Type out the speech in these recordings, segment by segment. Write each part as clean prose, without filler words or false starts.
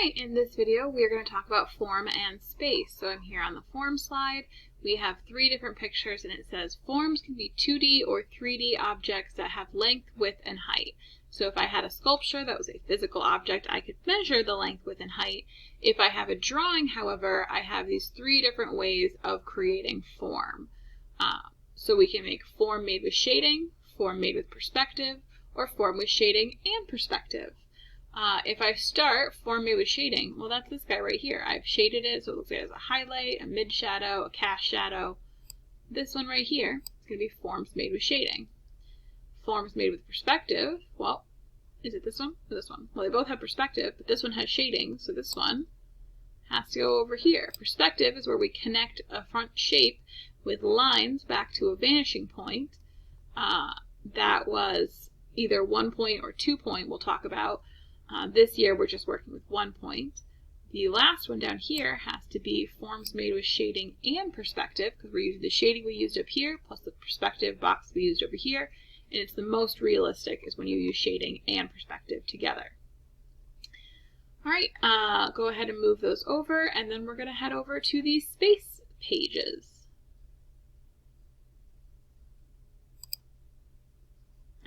Alright, in this video we are going to talk about form and space. So I'm here on the form slide. We have three different pictures and it says forms can be 2D or 3D objects that have length, width, and height. So if I had a sculpture that was a physical object, I could measure the length, width, and height. If I have a drawing, however, I have these three different ways of creating form. So we can make form made with shading, form made with perspective, or form with shading and perspective. If I start form made with shading, well, that's this guy right here. I've shaded it so it looks like it has a highlight, a mid shadow, a cast shadow. This one right here is going to be forms made with shading. Forms made with perspective, well, is it this one or this one? Well, they both have perspective, but this one has shading, so this one has to go over here. Perspective is where we connect a front shape with lines back to a vanishing point. That was either 1 point or 2 point we'll talk about. This year we're just working with 1 point. The last one down here has to be forms made with shading and perspective, because we're using the shading we used up here plus the perspective box we used over here, and it's the most realistic is when you use shading and perspective together. Alright, go ahead and move those over, and then we're going to head over to the space pages.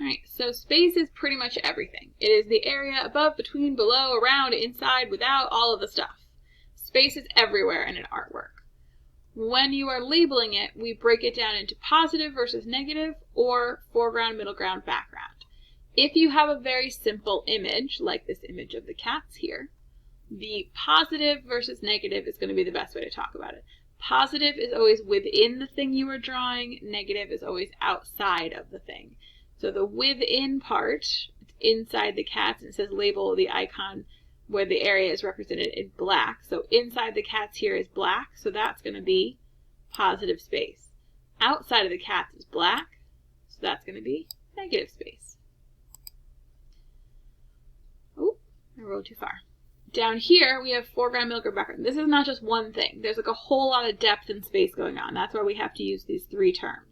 Alright, so space is pretty much everything. It is the area above, between, below, around, inside, without, all of the stuff. Space is everywhere in an artwork. When you are labeling it, we break it down into positive versus negative, or foreground, middle ground, background. If you have a very simple image, like this image of the cats here, the positive versus negative is going to be the best way to talk about it. Positive is always within the thing you are drawing, negative is always outside of the thing. So the within part, it's inside the cats, and it says label the icon where the area is represented in black. So inside the cats here is black, so that's going to be positive space. Outside of the cats is black, so that's going to be negative space. Oh, I rolled too far. Down here we have foreground, middle ground, background. This is not just one thing. There's like a whole lot of depth and space going on. That's why we have to use these three terms.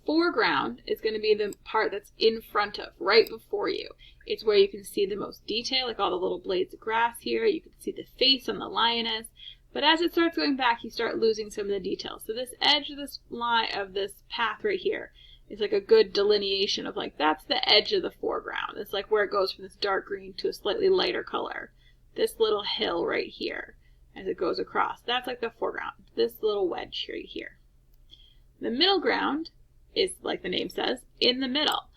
Foreground is going to be the part that's in front of, right before you. It's where you can see the most detail, like all the little blades of grass here. You can see the face on the lioness. But as it starts going back, you start losing some of the details. So this edge of this line of this path right here is like a good delineation of like, that's the edge of the foreground. It's like where it goes from this dark green to a slightly lighter color. This little hill right here as it goes across. That's like the foreground. This little wedge right here. The middle ground is, like the name says, in the middle.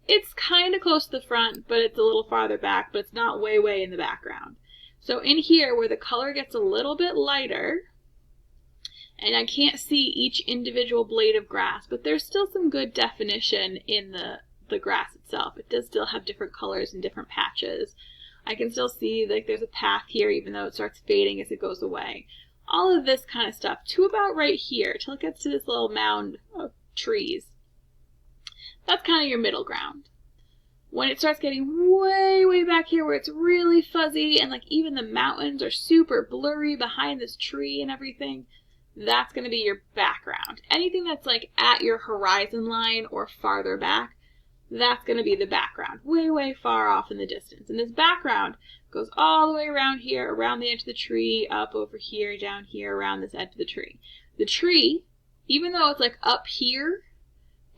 It's kind of close to the front, but it's a little farther back, but it's not way, way in the background. So in here, where the color gets a little bit lighter, and I can't see each individual blade of grass, but there's still some good definition in the grass itself. It does still have different colors and different patches. I can still see like there's a path here, even though it starts fading as it goes away. All of this kind of stuff, to about right here, till it gets to this little mound of trees. That's kind of your middle ground. When it starts getting way, way back here where it's really fuzzy and like even the mountains are super blurry behind this tree and everything, that's going to be your background. Anything that's like at your horizon line or farther back, that's going to be the background, way, way far off in the distance. And this background goes all the way around here, around the edge of the tree, up over here, down here, around this edge of the tree. The tree, even though it's like up here,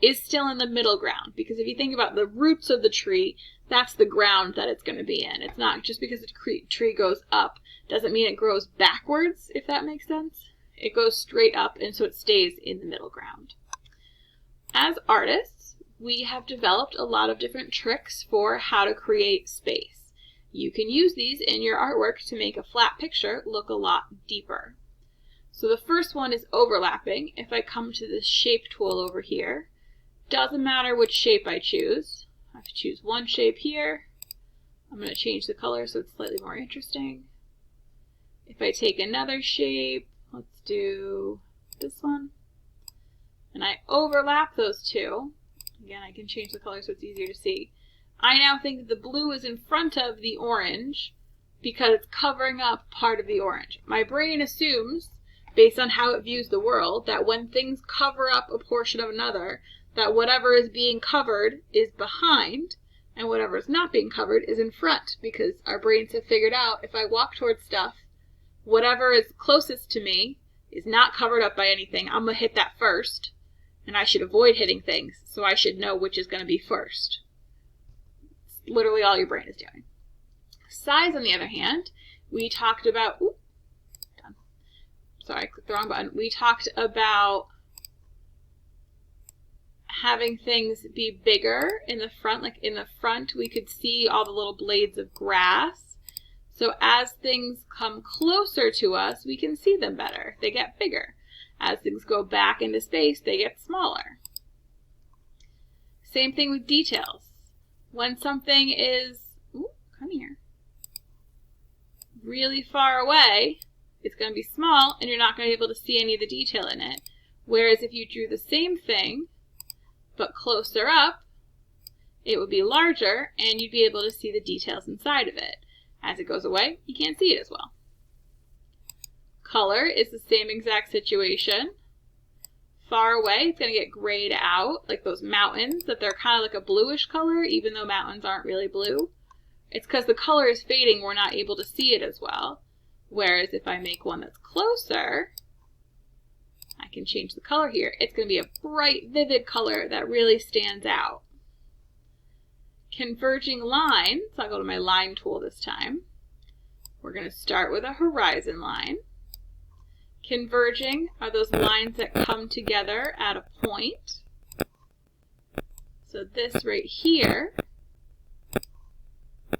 is still in the middle ground, because if you think about the roots of the tree, that's the ground that it's going to be in. It's not just because the tree goes up doesn't mean it grows backwards, if that makes sense. It goes straight up, and so it stays in the middle ground. As artists, we have developed a lot of different tricks for how to create space. You can use these in your artwork to make a flat picture look a lot deeper. So the first one is overlapping. If I come to this shape tool over here, doesn't matter which shape I choose. I have to choose one shape here. I'm going to change the color so it's slightly more interesting. If I take another shape, let's do this one, and I overlap those two, again I can change the color so it's easier to see. I now think that the blue is in front of the orange because it's covering up part of the orange. My brain assumes, based on how it views the world, that when things cover up a portion of another, that whatever is being covered is behind, and whatever is not being covered is in front, because our brains have figured out if I walk towards stuff, whatever is closest to me is not covered up by anything. I'm going to hit that first, and I should avoid hitting things, so I should know which is going to be first. It's literally all your brain is doing. Size, on the other hand, we talked about, sorry, I clicked the wrong button. We talked about having things be bigger in the front. Like in the front, we could see all the little blades of grass. So as things come closer to us, we can see them better. They get bigger. As things go back into space, they get smaller. Same thing with details. When something is, come here, really far away, it's going to be small and you're not going to be able to see any of the detail in it. Whereas if you drew the same thing, but closer up, it would be larger and you'd be able to see the details inside of it. As it goes away, you can't see it as well. Color is the same exact situation. Far away, it's going to get grayed out, like those mountains, that they're kind of like a bluish color, even though mountains aren't really blue. It's because the color is fading, we're not able to see it as well. Whereas if I make one that's closer, I can change the color here. It's going to be a bright, vivid color that really stands out. Converging lines, I'll go to my line tool this time. We're going to start with a horizon line. Converging are those lines that come together at a point. So this right here,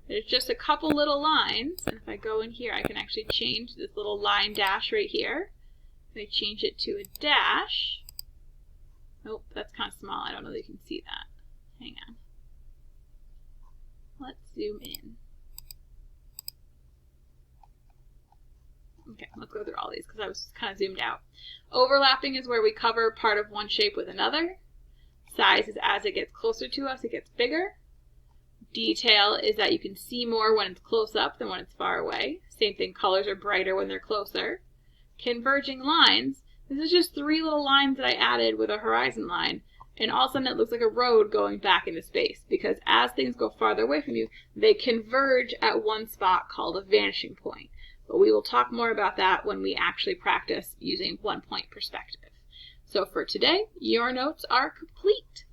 there's just a couple little lines, and if I go in here, I can actually change this little line dash right here. If I change it to a dash, nope, that's kind of small. I don't know that you can see that. Hang on. Let's zoom in. Okay, let's go through all these because I was kind of zoomed out. Overlapping is where we cover part of one shape with another. Size is as it gets closer to us, it gets bigger. Detail is that you can see more when it's close up than when it's far away. Same thing, colors are brighter when they're closer. Converging lines, this is just 3 little lines that I added with a horizon line. And all of a sudden it looks like a road going back into space, because as things go farther away from you, they converge at one spot called a vanishing point. But we will talk more about that when we actually practice using one-point perspective. So for today, your notes are complete.